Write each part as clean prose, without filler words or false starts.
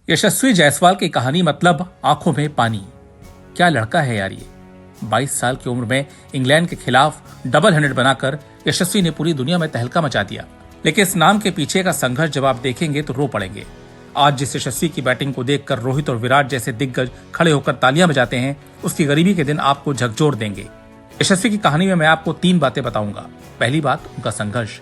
यशस्वी जायसवाल की कहानी मतलब आंखों में पानी। क्या लड़का है यार ये। 22 साल की उम्र में इंग्लैंड के खिलाफ डबल हैंडेड बनाकर यशस्वी ने पूरी दुनिया में तहलका मचा दिया। लेकिन इस नाम के पीछे का संघर्ष जब आप देखेंगे तो रो पड़ेंगे। आज जिस यशस्वी की बैटिंग को देखकर रोहित और विराट जैसे दिग्गज खड़े होकर तालियां बजाते हैं, उसकी गरीबी के दिन आपको झकझोर देंगे। यशस्वी की कहानी में मैं आपको 3 बातें बताऊंगा। पहली बात उनका संघर्ष,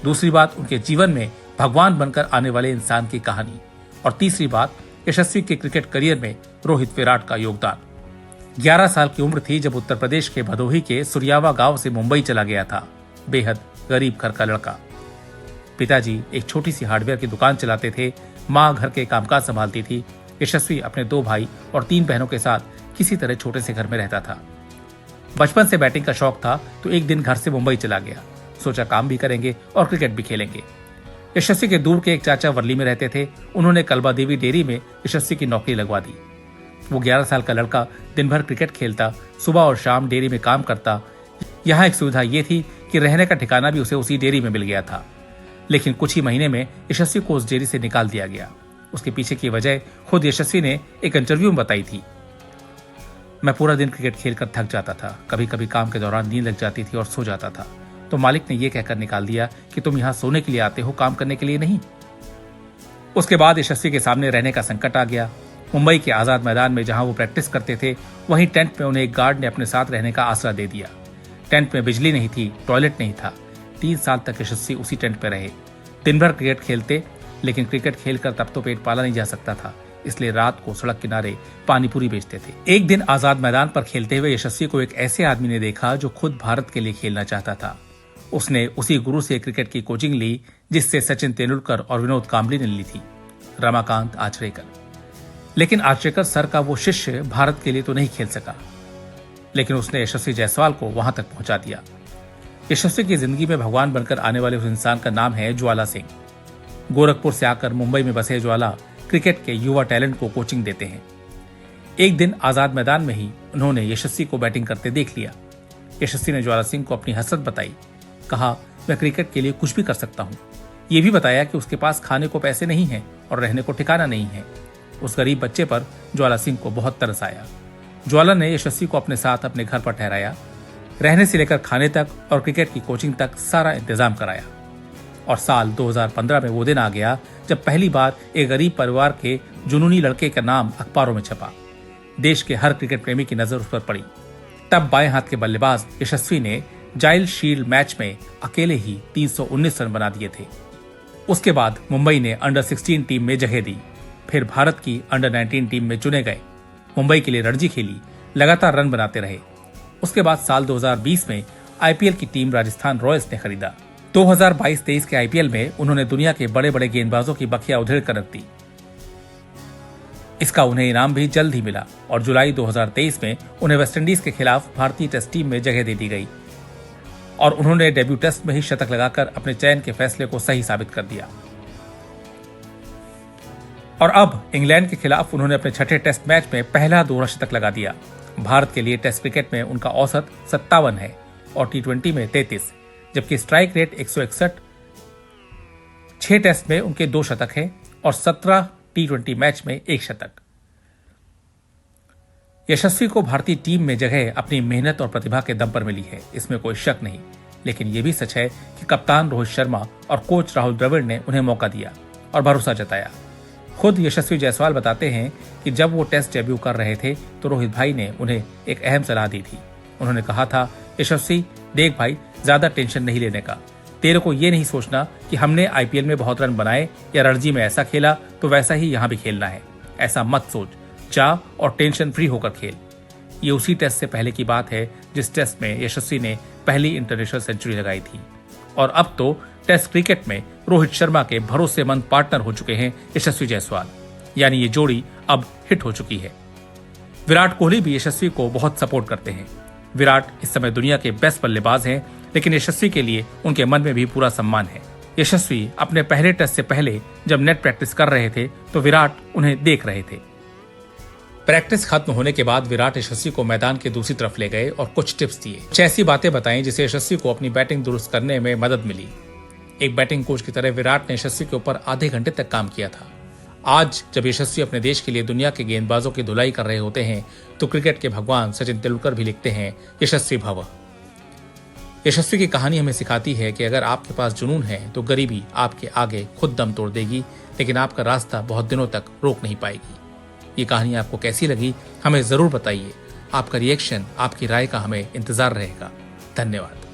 दूसरी बात उनके जीवन में भगवान बनकर आने वाले इंसान की कहानी, और तीसरी बात यशस्वी के क्रिकेट करियर में रोहित विराट का योगदान। 11 साल की उम्र थी जब उत्तर प्रदेश के भदोही के सुरियावा गांव से मुंबई चला गया था। बेहद गरीब घर का लड़का। पिताजी एक छोटी सी हार्डवेयर की दुकान चलाते थे, माँ घर के कामकाज संभालती थी। यशस्वी अपने 2 भाई और 3 बहनों के साथ किसी तरह छोटे से घर में रहता था। बचपन से बैटिंग का शौक था तो एक दिन घर से मुंबई चला गया। सोचा काम भी करेंगे और क्रिकेट भी खेलेंगे। यशस्वी के दूर के एक चाचा वर्ली में रहते थे। उन्होंने कलबा देवी डेयरी में यशस्वी की नौकरी लगवा दी। वो 11 साल का लड़का दिन भर क्रिकेट खेलता, सुबह और शाम डेयरी में काम करता। यहाँ एक सुविधा ये थी कि रहने का ठिकाना भी उसे उसी डेयरी में मिल गया था। लेकिन कुछ ही महीने में यशस्वी को उस डेयरी से निकाल दिया गया। उसके पीछे की वजह खुद यशस्वी ने एक इंटरव्यू में बताई थी। मैं पूरा दिन क्रिकेट खेलकर थक जाता था, कभी कभी काम के दौरान नींद लग जाती थी और सो जाता था। तो मालिक ने यह कहकर निकाल दिया कि तुम यहाँ सोने के लिए आते हो, काम करने के लिए नहीं। उसके बाद यशस्वी के सामने रहने का संकट आ गया। मुंबई के आजाद मैदान में जहां वो प्रैक्टिस करते थे, वहीं टेंट में उन्हें एक गार्ड ने अपने साथ रहने का आसरा दे दिया। टेंट में बिजली नहीं थी, टॉयलेट नहीं था। 3 साल तक यशस्वी उसी टेंट में रहे। दिन भर क्रिकेट खेलते, लेकिन क्रिकेट खेलकर तब तो पेट पाला नहीं जा सकता था, इसलिए रात को सड़क किनारे पानीपुरी बेचते थे। एक दिन आजाद मैदान पर खेलते हुए यशस्वी को एक ऐसे आदमी ने देखा जो खुद भारत के लिए खेलना चाहता था। उसने उसी गुरु से क्रिकेट की कोचिंग ली जिससे सचिन तेंदुलकर और विनोद कांबली ने ली थी, रमाकांत आचरेकर। लेकिन आचरेकर सर का वो शिष्य भारत के लिए तो नहीं खेल सका, लेकिन उसने यशस्वी जायसवाल को वहां तक पहुंचा दिया। यशस्वी की जिंदगी में भगवान बनकर आने वाले उस इंसान का नाम है ज्वाला सिंह। गोरखपुर से आकर मुंबई में बसे ज्वाला क्रिकेट के युवा टैलेंट को कोचिंग देते हैं। एक दिन आजाद मैदान में ही उन्होंने यशस्वी को बैटिंग करते देख लिया। यशस्वी ने ज्वाला सिंह को अपनी हसरत बताई। कहा, मैं क्रिकेट के लिए कुछ भी कर सकता हूँ। ये भी बताया कि उसके पास खाने को पैसे नहीं हैं और रहने को ठिकाना नहीं है। उस गरीब बच्चे पर ज्वाला सिंह को बहुत तरस आया। ज्वाला ने यशस्वी को अपने साथ अपने घर पर ठहराया। रहने से लेकर खाने तक और क्रिकेट की कोचिंग तक सारा इंतजाम कराया। और साल 2015 में वो दिन आ गया जब पहली बार एक गरीब परिवार के जुनूनी लड़के का नाम अखबारों में छपा। देश के हर क्रिकेट प्रेमी की नजर उस पर पड़ी। तब बाएं हाथ के बल्लेबाज यशस्वी ने जाइल शील्ड मैच में अकेले ही 319 रन बना दिए थे। उसके बाद मुंबई ने अंडर 16 टीम में जगह दी। फिर भारत की अंडर 19 टीम में चुने गए। मुंबई के लिए रणजी खेली, लगातार रन बनाते रहे। उसके बाद साल 2020 में आईपीएल की टीम राजस्थान रॉयल्स ने खरीदा। 2022-23 के आईपीएल में उन्होंने दुनिया के बड़े बड़े गेंदबाजों की बखिया उधेड़ कर रख दी। इसका उन्हें इनाम भी जल्द ही मिला और जुलाई 2023 में उन्हें वेस्टइंडीज के खिलाफ भारतीय टेस्ट टीम में जगह दे दी गई और उन्होंने डेब्यू टेस्ट में ही शतक लगाकर अपने चयन के फैसले को सही साबित कर दिया। और अब इंग्लैंड के खिलाफ उन्होंने अपने 6ठे टेस्ट मैच में पहला दोहरा शतक लगा दिया। भारत के लिए टेस्ट क्रिकेट में उनका औसत 57 है और टी20 में 33, जबकि स्ट्राइक रेट 161। 6 टेस्ट में उनके 2 शतक हैं और 17 टी20 मैच में 1 शतक। यशस्वी को भारतीय टीम में जगह अपनी मेहनत और प्रतिभा के दम पर मिली है, इसमें कोई शक नहीं। लेकिन यह भी सच है कि कप्तान रोहित शर्मा और कोच राहुल द्रविड़ ने उन्हें मौका दिया और भरोसा जताया। खुद यशस्वी जायसवाल बताते हैं कि जब वो टेस्ट डेब्यू कर रहे थे तो रोहित भाई ने उन्हें एक अहम सलाह दी थी। उन्होंने कहा था, यशस्वी देख भाई, ज्यादा टेंशन नहीं लेने का। तेरे को ये नहीं सोचना कि हमने आईपीएल में बहुत रन बनाए या रणजी में ऐसा खेला तो वैसा ही यहाँ भी खेलना है। ऐसा मत सोच, जा और टेंशन फ्री होकर खेल। ये उसी टेस्ट से पहले की बात है जिस टेस्ट में यशस्वी ने पहली इंटरनेशनल सेंचुरी लगाई थी। और अब तो टेस्ट क्रिकेट में रोहित शर्मा के भरोसेमंद पार्टनर हो चुके हैं यशस्वी जायसवाल, यानी ये जोड़ी अब हिट हो चुकी है। विराट कोहली भी यशस्वी को बहुत सपोर्ट करते हैं। विराट इस समय दुनिया के बेस्ट बल्लेबाज हैं, लेकिन यशस्वी के लिए उनके मन में भी पूरा सम्मान है। यशस्वी अपने पहले टेस्ट से पहले जब नेट प्रैक्टिस कर रहे थे तो विराट उन्हें देख रहे थे। प्रैक्टिस खत्म होने के बाद विराट यशस्वी को मैदान के दूसरी तरफ ले गए और कुछ टिप्स दिए, कुछ ऐसी बातें बताई जिससे यशस्वी को अपनी बैटिंग दुरुस्त करने में मदद मिली। एक बैटिंग कोच की तरह विराट ने यशस्वी के ऊपर आधे घंटे तक काम किया था। आज जब यशस्वी अपने देश के लिए दुनिया के गेंदबाजों की धुलाई कर रहे होते हैं तो क्रिकेट के भगवान सचिन तेंदुलकर भी लिखते हैं यशस्वी भव। यशस्वी की कहानी हमें सिखाती है कि अगर आपके पास जुनून है तो गरीबी आपके आगे खुद दम तोड़ देगी, लेकिन आपका रास्ता बहुत दिनों तक रोक नहीं पाएगी। ये कहानी आपको कैसी लगी हमें जरूर बताइए। आपका रिएक्शन, आपकी राय का हमें इंतजार रहेगा। धन्यवाद।